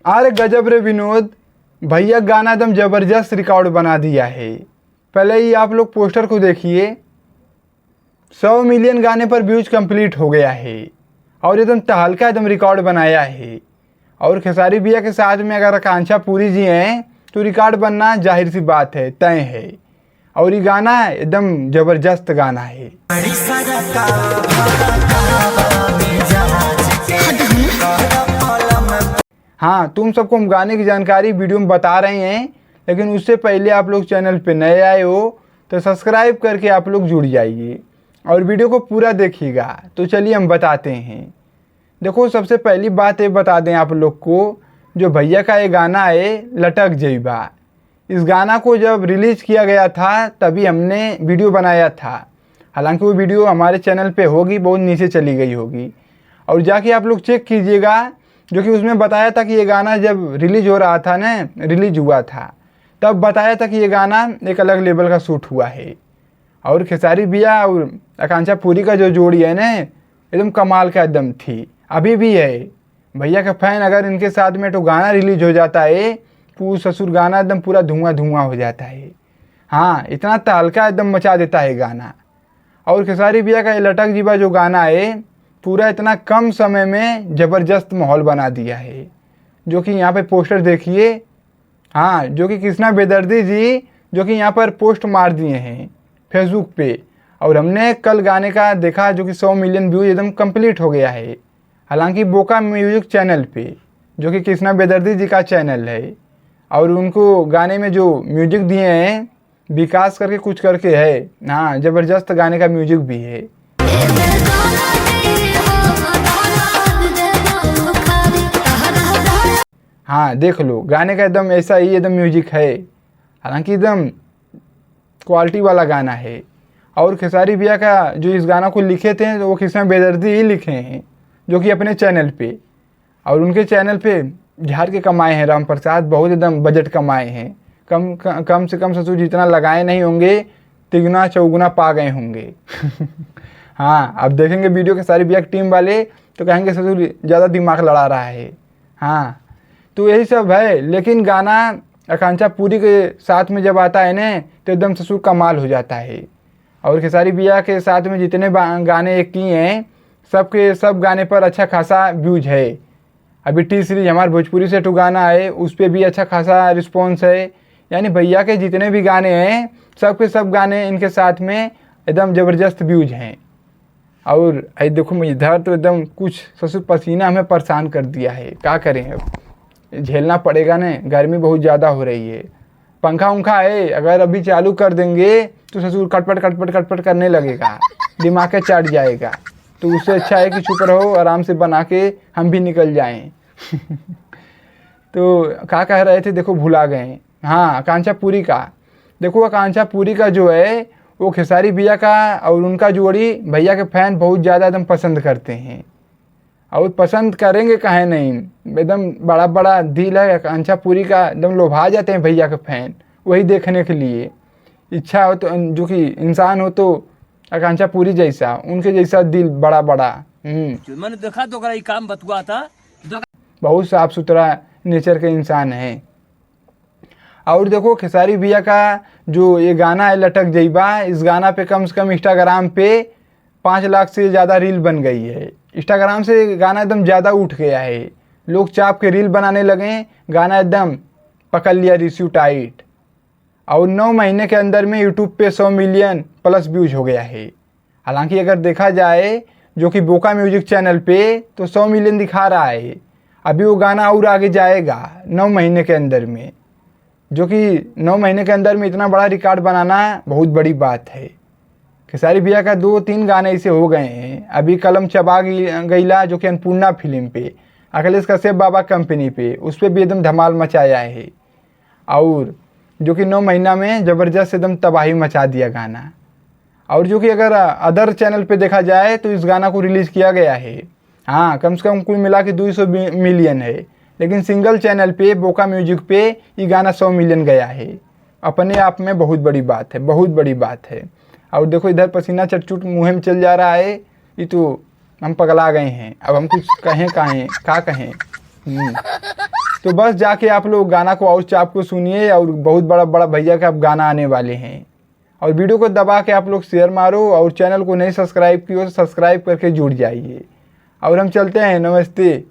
अरे गजब रे विनोद, भैया गाना एकदम ज़बरदस्त रिकॉर्ड बना दिया है। पहले ही आप लोग पोस्टर को देखिए, 100 मिलियन गाने पर व्यूज कंप्लीट हो गया है और एकदम तहलका एकदम रिकॉर्ड बनाया है। और खेसारी भैया के साथ में अगर आकांक्षा पूरी जी हैं तो रिकॉर्ड बनना जाहिर सी बात है, तय है। और ये गाना एकदम ज़बरदस्त गाना है। हाँ, तुम सबको हम गाने की जानकारी वीडियो में बता रहे हैं, लेकिन उससे पहले आप लोग चैनल पे नए आए हो तो सब्सक्राइब करके आप लोग जुड़ जाइए और वीडियो को पूरा देखिएगा। तो चलिए हम बताते हैं। देखो, सबसे पहली बात ये बता दें आप लोग को, जो भैया का ये गाना है लटक जइबा, इस गाना को जब रिलीज़ किया गया था तभी हमने वीडियो बनाया था। हालांकि वो वीडियो हमारे चैनल पे होगी, बहुत नीचे चली गई होगी, और जाके आप लोग चेक कीजिएगा, जो कि उसमें बताया था कि ये गाना जब रिलीज़ हो रहा था ना, रिलीज हुआ था, तब बताया था कि ये गाना एक अलग लेवल का शूट हुआ है। और खेसारी भैया और आकांक्षा पूरी का जो जोड़ी है ना, एकदम कमाल का एकदम थी, अभी भी है। भैया का फैन अगर इनके साथ में तो गाना रिलीज हो जाता है, पूछ ससुर गाना एकदम पूरा धुआं धुआं हो जाता है। हाँ, इतना तहलका एकदम मचा देता है गाना। और खेसारी भैया का ये लटक जीबा जो गाना है, पूरा इतना कम समय में ज़बरदस्त माहौल बना दिया है। जो कि यहाँ पे पोस्टर देखिए, हाँ, जो कि कृष्णा बेदर्दी जी जो कि यहाँ पर पोस्ट मार दिए हैं फेसबुक पे। और हमने कल गाने का देखा, जो कि 100 मिलियन व्यूज एकदम कंप्लीट हो गया है। हालांकि बोका म्यूजिक चैनल पे, जो कि कृष्णा बेदर्दी जी का चैनल है, और उनको गाने में जो म्यूजिक दिए हैं विकास करके कुछ करके है। हाँ, ज़बरदस्त गाने का म्यूजिक भी है। हाँ, देख लो, गाने का एकदम ऐसा ही एकदम म्यूजिक है। हालांकि एकदम क्वालिटी वाला गाना है। और खेसारी भैया का जो इस गाना को लिखे थे तो वो कृष्णा बेदर्दी ही लिखे हैं, जो कि अपने चैनल पे। और उनके चैनल पे झाड़ के कमाए हैं राम प्रसाद, बहुत एकदम बजट कमाए हैं। कम से कम ससुर जितना लगाए नहीं होंगे, तिगुना चौगुना पा गए होंगे। हाँ, अब देखेंगे वीडियो के सारी भैया की टीम वाले तो कहेंगे ससुर ज़्यादा दिमाग लड़ा रहा है। हाँ, तो यही सब है। लेकिन गाना आकांक्षा पूरी के साथ में जब आता है ना, तो एकदम ससुर कमाल हो जाता है। और खेसारी भैया के साथ में जितने गाने एक किए हैं, सबके सब गाने पर अच्छा खासा व्यूज है। अभी टी सीरीज हमारे भोजपुरी से टू गाना है, उस पर भी अच्छा खासा रिस्पॉन्स है। यानी भैया के जितने भी गाने हैं, सब के सब गाने इनके साथ में एकदम ज़बरदस्त व्यूज हैं। और देखो, मैं इधर तो एकदम कुछ ससुर पसीना हमें परेशान कर दिया है, क्या करें, अब झेलना पड़ेगा ना, गर्मी बहुत ज़्यादा हो रही है। पंखा उंखा है, अगर अभी चालू कर देंगे तो ससुर कटपट कटपट कटपट करने लगेगा, दिमाग के चढ़ जाएगा। तो उससे अच्छा है कि चुप रहो, आराम से बना के हम भी निकल जाएं। तो क्या कह रहे थे, देखो भुला गए। हाँ, आकांक्षा पूरी का देखो, आकांक्षा पूरी का जो है वो खेसारी भैया का और उनका जोड़ी भैया के फैन बहुत ज़्यादा एकदम पसंद करते हैं। और पसंद करेंगे कहे नहीं, एकदम बड़ा बड़ा दिल है आकांक्षा पूरी का, एकदम लोभा जाते हैं भैया के फैन वही देखने के लिए। इच्छा हो तो, जो कि इंसान हो तो आकांक्षा पूरी जैसा, उनके जैसा दिल बड़ा बड़ा। मैंने देखा तो काम बतुआ था, बहुत साफ सुथरा नेचर के इंसान है। और देखो, खेसारी भैया का जो ये गाना है लटक जइबा, इस गाना पे कम से कम इंस्टाग्राम पे 5 लाख से ज़्यादा रील बन गई है। इंस्टाग्राम से गाना एकदम ज़्यादा उठ गया है, लोग चाप के रील बनाने लगे, गाना एकदम पकड़ लिया रिश्यू टाइट। और 9 महीने के अंदर में यूट्यूब पे 100 मिलियन प्लस व्यूज हो गया है। हालांकि अगर देखा जाए, जो कि बोका म्यूजिक चैनल पे, तो 100 मिलियन दिखा रहा है। अभी वो गाना और आगे जाएगा 9 महीने के अंदर में, जो कि 9 महीने के अंदर में इतना बड़ा रिकॉर्ड बनाना बहुत बड़ी बात है। खेसारी भैया का 2-3 गाने ऐसे हो गए हैं। अभी कलम चबा गईला, जो कि अन्नपूर्णा फिल्म पे, अखिलेश कश्यप बाबा कंपनी पे, उस पर भी एकदम धमाल मचाया है। और जो कि 9 महीना में ज़बरदस्त एकदम तबाही मचा दिया गाना। और जो कि अगर अदर चैनल पे देखा जाए तो इस गाना को रिलीज़ किया गया है। हाँ, कम से कम कुल मिला के 200 मिलियन है। लेकिन सिंगल चैनल पे बोका म्यूजिक पे ये गाना 100 मिलियन गया है। अपने आप में बहुत बड़ी बात है, बहुत बड़ी बात है। और देखो, इधर पसीना चटचुट मुँह में चल जा रहा है। ये तो हम पगला गए हैं, अब हम कुछ कहें क्या कहें। तो बस जाके आप लोग गाना को और चाप को सुनिए और बहुत बड़ा बड़ा भैया का अब गाना आने वाले हैं। और वीडियो को दबा के आप लोग शेयर मारो और चैनल को नहीं सब्सक्राइब किया तो सब्सक्राइब करके जुड़ जाइए। और हम चलते हैं, नमस्ते।